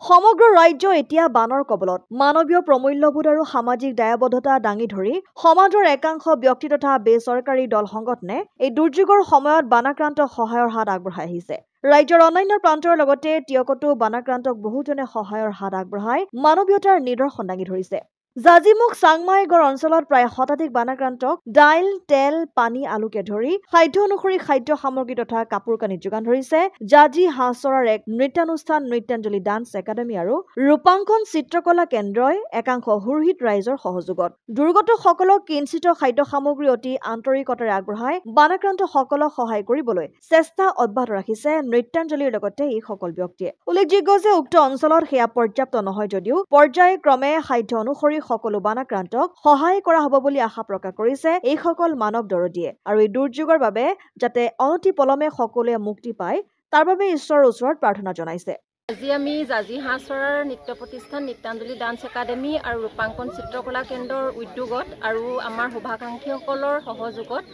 সমগ্ৰ ৰাজ্য এতিয়া বানৰ কবলত মানৱীয় প্ৰমূল্যবোধ আৰু সামাজিক দায়বদ্ধতা দাঙি ধৰি সমাজৰ একাংশ ব্যক্তি তথা বেচৰকাৰী দল সংগঠনে এই দুৰ্যোগৰ সময়ত বানাক্ৰান্ত সহায়ৰ হাত আগবঢ়াই আহিছে ৰাজ্যৰ অন্যান্য প্ৰান্তৰ লগতে টিয়কতো বানাক্ৰান্তক বহুজনে সহায়ৰ হাত আগবঢ়াই মানৱীয়তাৰ নিদৰ্শন দাঙি ধৰিছে জাজিমুখ চাংমাইগড় অঞ্চলত প্ৰায় শতাধিক বানাক্ৰান্তক ডাইল তেল পানী আলুকে ধৰি খাদ্য অনুসৰি খাদ্য সামগ্ৰী তথা কাপোৰ কানি যোগান ধৰিছে জাজি হাঁচৰাৰ এক নৃত্যানুষ্ঠান নৃত্যাঞ্জলি ডান্স একাডেমী আৰু ৰূপাংকন চিত্ৰকলা কেন্দ্ৰই একাংশ হুৰহিত ৰাইজৰ সহযোগত দুৰ্গতসকলক কিঞ্চিত খাদ্য সামগ্ৰী অতি আন্তৰিকতাৰে আগবঢ়াই বানাক্ৰান্তসকলক সহায় কৰিবলৈ চেষ্টা অব্যাহত ৰাখিছে নৃত্যাঞ্জলিৰ লগতে এই সকল ব্যক্তিয়ে উল্লেখযোগ্য যে উক্ত অঞ্চলত সেয়া পৰ্যাপ্ত নহয় যদিও পৰ্যায়ক্ৰমে সাধ্য অনুসৰি সকলো বানাক্ৰান্তক সহায় কৰা হ'ব বুলি আশা প্ৰকাশ কৰিছে এই সকল মানৱ দৰদীয়ে আৰু এই দুৰ্যোগৰ বাবে যাতে অনতি পলমে সকলোৱে মুক্তি পায় তাৰ বাবে ঈশ্বৰৰ ওচৰত প্ৰাৰ্থনা জনাইছে আজি আমি জাজি হাঁচৰাৰ নৃত্য প্ৰতিষ্ঠান নৃত্যাঞ্জলি ডান্স একাডেমী আৰু ৰূপাংকন চিত্ৰকলা কেন্দ্ৰৰ উদ্যোগত আৰু আমাৰ শুভাকাংক্ষীসকলৰ সহযোগত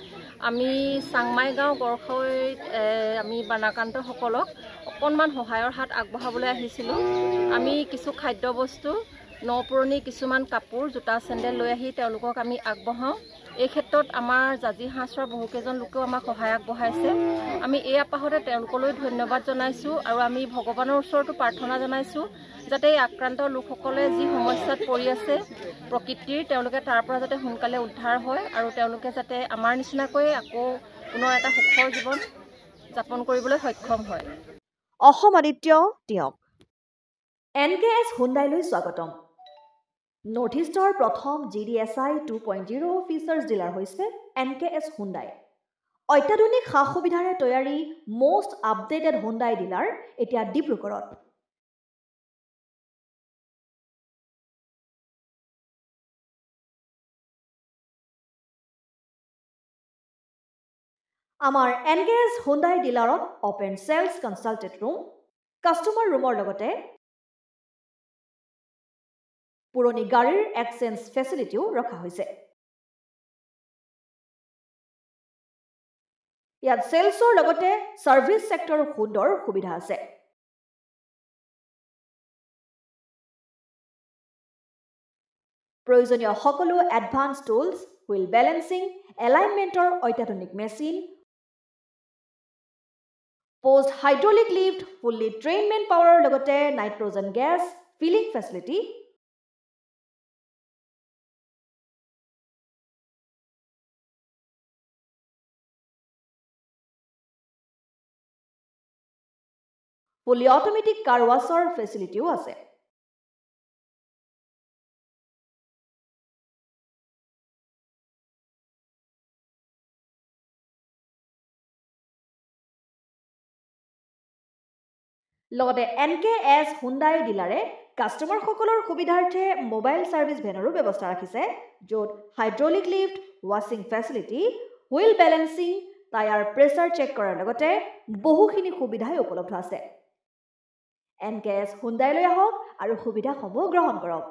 আমি চাংমাই গাঁও গড়খৈত আমি বানাক্ৰান্তসকলক অকণমান সহায়ৰ হাত আগবঢ়াবলৈ আহিছিলোঁ আমি কিছু খাদ্য বস্তু নপুৰণি কিছুমান কাপোৰ জোতা চেণ্ডেল লৈ আহি তেওঁলোকক আমি আগবঢ়াওঁ এই ক্ষেত্ৰত আমাৰ জাজি হাঁচৰাৰ বহুকেইজন লোকেও আমাক সহায় আগবঢ়াইছে আমি এই আপাহতে তেওঁলোকলৈ ধন্যবাদ জনাইছোঁ আৰু আমি ভগৱানৰ ওচৰতো প্ৰাৰ্থনা জনাইছোঁ যাতে এই আক্ৰান্ত লোকসকলে যি সমস্যাত পৰি আছে প্ৰকৃতিৰ তেওঁলোকে তাৰ পৰা যাতে সোনকালে উদ্ধাৰ হয় আৰু তেওঁলোকে যাতে আমাৰ নিচিনাকৈ আকৌ পুনৰ এটা সুখৰ জীৱন যাপন কৰিবলৈ সক্ষম হয় অসম আদিত্য টিয়ক NKS হুণ্ডাইলৈ স্বাগতম নৰ্থ ইষ্টৰ প্ৰথম GDSI 2.0 অফিচাৰ্ছ ডিলাৰ হৈছে NKS হুণ্ডাই অত্যাধুনিক সা সুবিধাৰে তৈয়াৰী most updated হুণ্ডাই ডিলাৰ এতিয়া ডিব্ৰুগড়ত আমাৰ NKS হুণ্ডাই ডিলাৰত open sales consultant room customer ৰুমৰ লগতে পুৰণি গাড়ীৰ এক্সচেঞ্জ ফেচিলিটিও ৰখা হৈছে ইয়াত সেলছৰ লগতে সাৰ্ভিস সেক্টৰৰ সুন্দৰ সুবিধা আছে প্ৰয়োজনীয় সকলো এডভান্স টুলছ হুইল বেলেন্সিং এলাইনমেন্টৰ অত্যাধুনিক machine post hydraulic lift fully train man পাৱাৰৰ লগতে nitrogen gas filling facility fully automatic car washer facility আছে লগতে NKS হুণ্ডাই ডিলাৰে কাস্টমাৰ সকলৰ সুবিধাৰ্থে মোবাইল সাৰ্ভিস ভেনৰো ব্যৱস্থা ৰাখিছে য'ত হাইড্ৰলিক লিফ্ট ৱাশ্বিং facility wheel balancing tyre pressure check কৰাৰ লগতে বহুখিনি সুবিধা উপলব্ধ আছে NKS হুণ্ডাইলৈ আহক আৰু সুবিধাসমূহ গ্ৰহণ কৰক